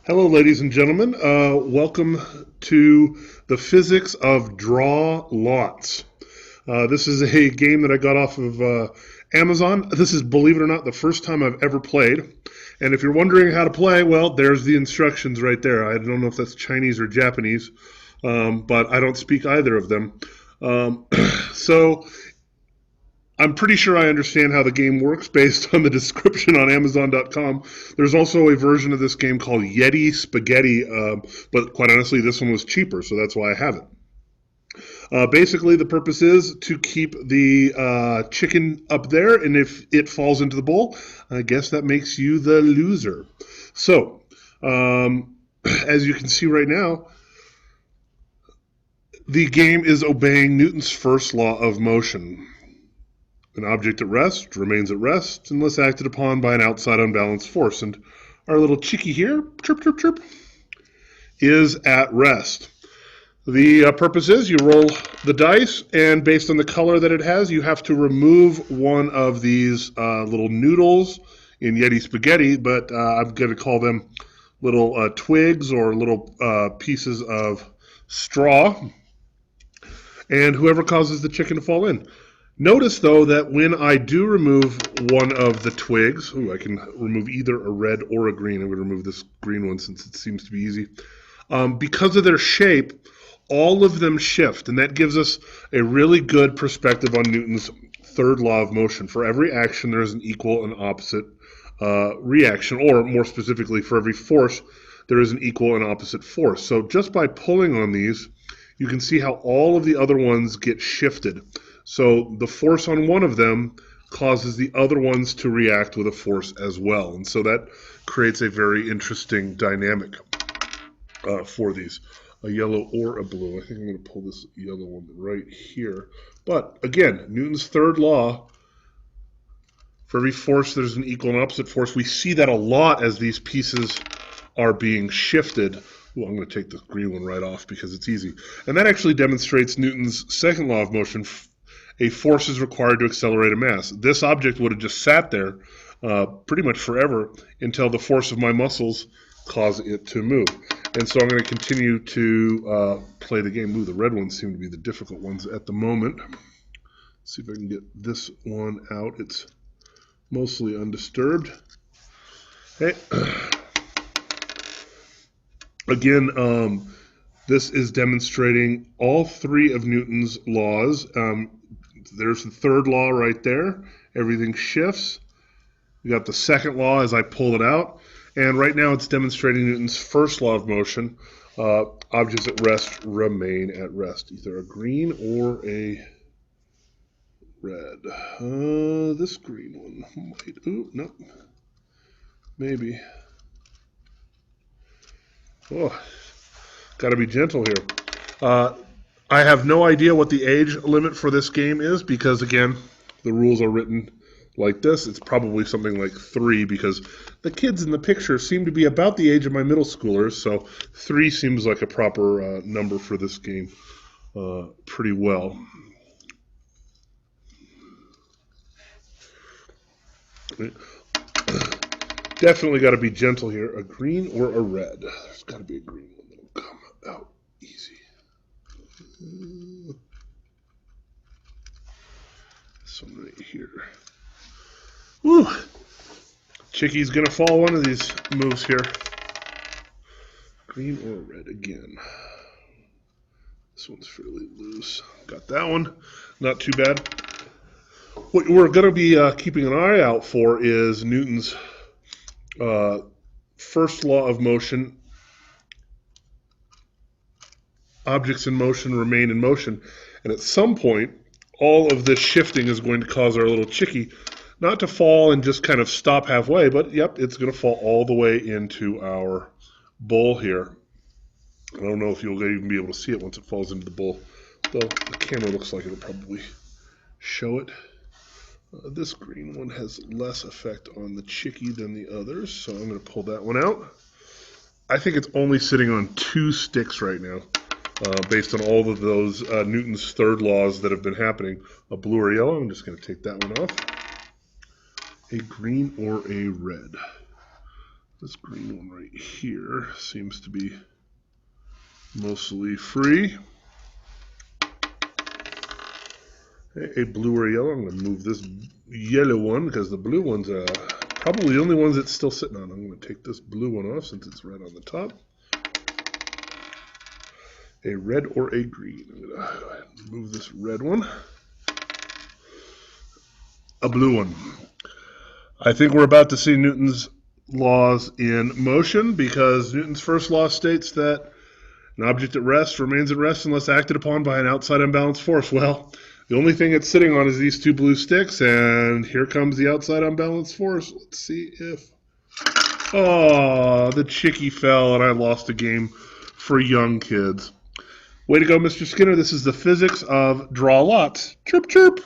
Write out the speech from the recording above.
Hello, ladies and gentlemen. Welcome to the physics of draw lots. This is a game that I got off of Amazon. This is, believe it or not, the first time I've ever played. And if you're wondering how to play, well, there's the instructions right there. I don't know if that's Chinese or Japanese, but I don't speak either of them. Um, so I'm pretty sure I understand how the game works based on the description on Amazon.com. There's also a version of this game called Yeti Spaghetti, but quite honestly, this one was cheaper, so that's why I have it. Basically, the purpose is to keep the chicken up there, and if it falls into the bowl, I guess that makes you the loser. So, as you can see right now, the game is obeying Newton's first law of motion. An object at rest remains at rest unless acted upon by an outside unbalanced force. And our little chickie here, chirp, chirp, chirp, is at rest. The purpose is you roll the dice, and based on the color that it has, you have to remove one of these little noodles in Yeti Spaghetti, but I'm going to call them little twigs or little pieces of straw. And whoever causes the chicken to fall in. Notice, though, that when I do remove one of the twigs, I can remove either a red or a green. I'm going to remove this green one since it seems to be easy. Because of their shape, all of them shift, and that gives us a really good perspective on Newton's third law of motion. For every action, there is an equal and opposite reaction, or more specifically, for every force, there is an equal and opposite force. So just by pulling on these, you can see how all of the other ones get shifted. So the force on one of them causes the other ones to react with a force as well. And so that creates a very interesting dynamic for these, a yellow or a blue. I think I'm going to pull this yellow one right here. But again, Newton's third law, for every force there's an equal and opposite force. We see that a lot as these pieces are being shifted. Ooh, I'm going to take the green one right off because it's easy. And that actually demonstrates Newton's second law of motion. A force is required to accelerate a mass. This object would have just sat there pretty much forever until the force of my muscles cause it to move. And so I'm going to continue to play the game. Ooh, the red ones seem to be the difficult ones at the moment. Let's see if I can get this one out. It's mostly undisturbed. Okay. Again, this is demonstrating all three of Newton's laws. There's the third law right there. Everything shifts. We got the second law as I pull it out. And right now it's demonstrating Newton's first law of motion. Objects at rest remain at rest. Either a green or a red. This green one might. Ooh, no. Maybe. Oh, got to be gentle here. I have no idea what the age limit for this game is because, again, the rules are written like this. It's probably something like 3 because the kids in the picture seem to be about the age of my middle schoolers, so 3 seems like a proper number for this game pretty well. Definitely got to be gentle here. A green or a red? There's got to be a green one that'll come out easy. This one right here. Woo! Chickie's gonna fall one of these moves here. Green or red again. This one's fairly loose. Got that one. Not too bad. What we're gonna be keeping an eye out for is Newton's first law of motion. Objects in motion remain in motion. And at some point, all of this shifting is going to cause our little chickie not to fall and just kind of stop halfway, but yep, it's going to fall all the way into our bowl here. I don't know if you'll even be able to see it once it falls into the bowl, though the camera looks like it'll probably show it. This green one has less effect on the chickie than the others, so I'm going to pull that one out. I think it's only sitting on 2 sticks right now. Based on all of those Newton's third laws that have been happening. A blue or yellow, I'm just going to take that one off. A green or a red. This green one right here seems to be mostly free. A blue or yellow. I'm going to move this yellow one because the blue one's probably the only one that's still sitting on. I'm going to take this blue one off since it's red on the top. A red or a green. I'm going to go ahead and move this red one. A blue one. I think we're about to see Newton's laws in motion because Newton's first law states that an object at rest remains at rest unless acted upon by an outside unbalanced force. Well, the only thing it's sitting on is these two blue sticks, and here comes the outside unbalanced force. Let's see if... Oh, the chickie fell, and I lost a game for young kids. Way to go, Mr. Skinner. This is the physics of draw lots. Chirp, chirp.